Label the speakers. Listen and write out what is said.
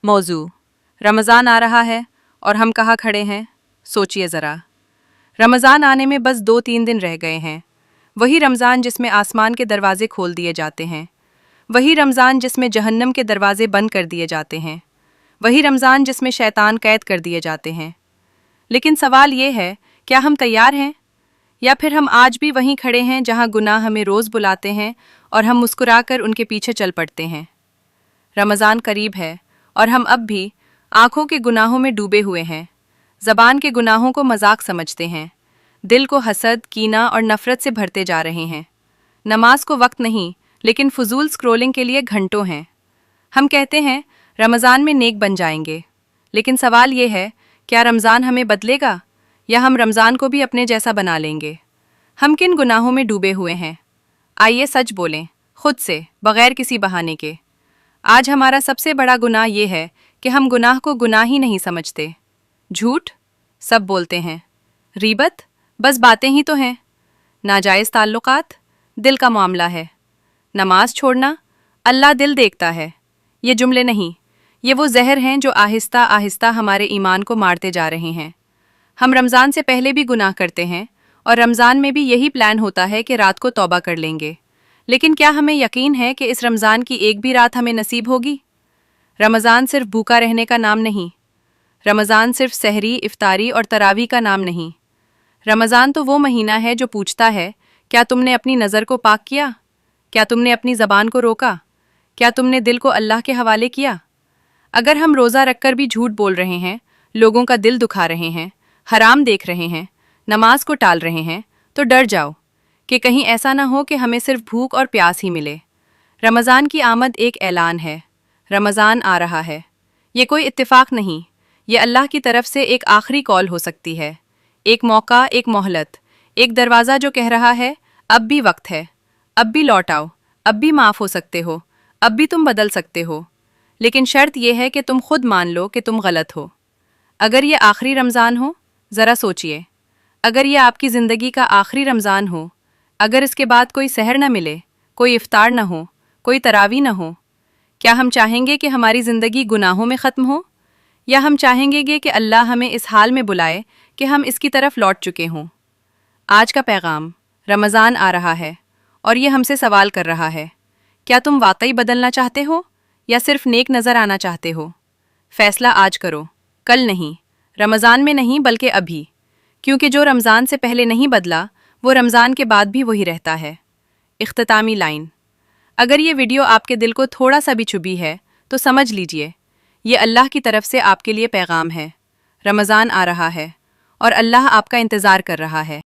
Speaker 1: मौजू रमज़ान आ रहा है और हम कहाँ खड़े हैं, सोचिए ज़रा। रमज़ान आने में बस 2-3 दिन रह गए हैं। वही रमज़ान जिसमें आसमान के दरवाजे खोल दिए जाते हैं, वही रमज़ान जिसमें जहन्नम के दरवाजे बंद कर दिए जाते हैं, वही रमज़ान जिसमें शैतान कैद कर दिए जाते हैं। लेकिन सवाल ये है, क्या हम तैयार हैं, या फिर हम आज भी वहीं खड़े हैं जहां गुनाह हमें रोज़ बुलाते हैं और हम मुस्कुराकर उनके पीछे चल पड़ते हैं। रमज़ान करीब है और हम अब भी आँखों के गुनाहों में डूबे हुए हैं, ज़बान के गुनाहों को मजाक समझते हैं, दिल को हसद, कीना और नफ़रत से भरते जा रहे हैं। नमाज को वक्त नहीं, लेकिन फजूल स्क्रोलिंग के लिए घंटों हैं। हम कहते हैं रमज़ान में नेक बन जाएंगे, लेकिन सवाल ये है, क्या रमज़ान हमें बदलेगा या हम रमज़ान को भी अपने जैसा बना लेंगे? हम किन गुनाहों में डूबे हुए हैं? आइए सच बोलें, खुद से, बग़ैर किसी बहाने के। आज हमारा सबसे बड़ा गुनाह ये है कि हम गुनाह को गुनाह ही नहीं समझते। झूठ, सब बोलते हैं। रीबत, बस बातें ही तो हैं। नाजायज़ ताल्लुकात, दिल का मामला है। नमाज छोड़ना, अल्लाह दिल देखता है। ये जुमले नहीं, ये वो जहर हैं जो आहिस्ता आहिस्ता हमारे ईमान को मारते जा रहे हैं। हम रमज़ान से पहले भी गुनाह करते हैं और रमज़ान में भी यही प्लान होता है कि रात को तौबा कर लेंगे। लेकिन क्या हमें यकीन है कि इस रमज़ान की एक भी रात हमें नसीब होगी? रमज़ान सिर्फ भूखा रहने का नाम नहीं। रमज़ान सिर्फ सहरी, इफ्तारी और तरावी का नाम नहीं। रमज़ान तो वो महीना है जो पूछता है, क्या तुमने अपनी नज़र को पाक किया? क्या तुमने अपनी ज़बान को रोका? क्या तुमने दिल को अल्लाह के हवाले किया? अगर हम रोज़ा रखकर भी झूठ बोल रहे हैं, लोगों का दिल दुखा रहे हैं, हराम देख रहे हैं, नमाज को टाल रहे हैं, तो डर जाओ कि कहीं ऐसा ना हो कि हमें सिर्फ भूख और प्यास ही मिले। रमज़ान की आमद एक ऐलान है। रमज़ान आ रहा है। ये कोई इत्तेफाक नहीं, ये अल्लाह की तरफ से एक आखिरी कॉल हो सकती है। एक मौका, एक मोहलत, एक दरवाज़ा जो कह रहा है, अब भी वक्त है, अब भी लौट आओ, अब भी माफ़ हो सकते हो, अब भी तुम बदल सकते हो। लेकिन शर्त यह है कि तुम खुद मान लो कि तुम गलत हो। अगर ये आखिरी रमज़ान हो, ज़रा सोचिए, अगर ये आपकी ज़िंदगी का आखिरी रमज़ान हो, अगर इसके बाद कोई सहर न मिले, कोई इफ्तार न हो, कोई तरावी न हो, क्या हम चाहेंगे कि हमारी ज़िंदगी गुनाहों में ख़त्म हो, या हम चाहेंगे कि अल्लाह हमें इस हाल में बुलाए कि हम इसकी तरफ लौट चुके हों? आज का पैगाम, रमज़ान आ रहा है और ये हमसे सवाल कर रहा है, क्या तुम वाकई बदलना चाहते हो या सिर्फ नेक नज़र आना चाहते हो? फ़ैसला आज करो, कल नहीं, रमज़ान में नहीं, बल्कि अभी। क्योंकि जो रमज़ान से पहले नहीं बदला, वो रमज़ान के बाद भी वही रहता है। इख्तितामी लाइन, अगर ये वीडियो आपके दिल को थोड़ा सा भी छुभी है, तो समझ लीजिए, ये अल्लाह की तरफ से आपके लिए पैगाम है। रमज़ान आ रहा है और अल्लाह आपका इंतज़ार कर रहा है।